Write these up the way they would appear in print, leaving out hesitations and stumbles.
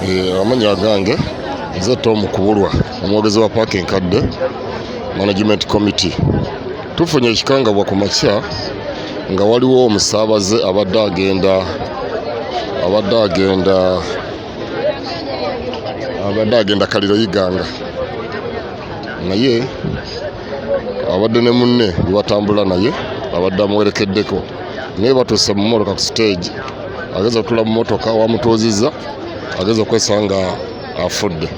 Amannya gange nze Tom Kubulwa, omwogezi wa pakka enkadde management committee. Tufunye ekikangabwa ku makya nga waliwo omusabaze abadde agenda Kaliro Iganga, naye abadde ne munne batambula naye abadde amuwerekeddeko, naye batuuse mu mmotoka ku stage, ageza otula mu mmotoka wamutuuzizza, ageza okwesanga afudde.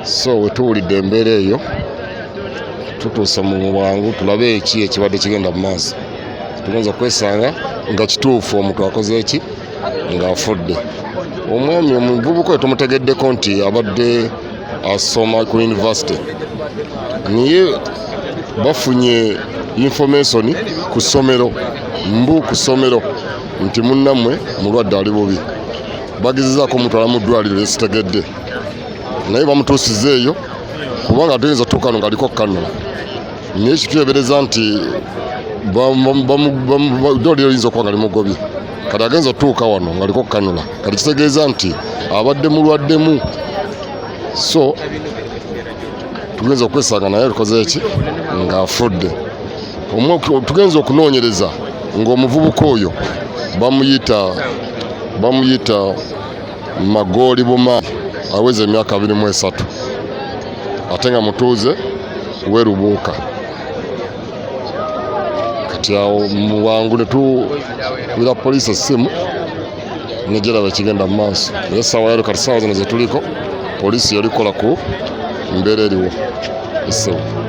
So wetuwulidde embeera eyo tutuuse mu bwangu tulabe eki ekibadde kigenda mu maaso. Tugenza okwesanga nga kituufu omuntu akoze eki nga afudde. Omwami omuvubuka oyo tumutegeddeko nti abadde asoma ku university, naye bafunye information ku ssomero nti munnammwe mulwadde ali bubi, bagezezaako omutwala mu ddwaliro esitegedde, naye bamutuusiza eyo kubanga tuyinza tuuka wano ng'aliko kanula, naye kituteebereza nti eddwaliro liyinza okuba nga limugobye, kati agenza otuuka wano ng'aliko kanula, kati kitegeeza nti abadde mulwaddemu. So tugenza okwesanga naye alikoze eki ng'afudde. Tugenza okunoonyereza ng'omuvubuka oyo bamuyita Magooli Bumaali, aweza emyaka 23, ate nga mutuuze w'e Lubuuka. Kati awo mu bwangu ne tuwira poliisi essimu negiraba ekigenda mu maaso, naye essaawa yali kati ssaawa zino ze tuliko poliisi yali kola ku mbeera eriwo essimu.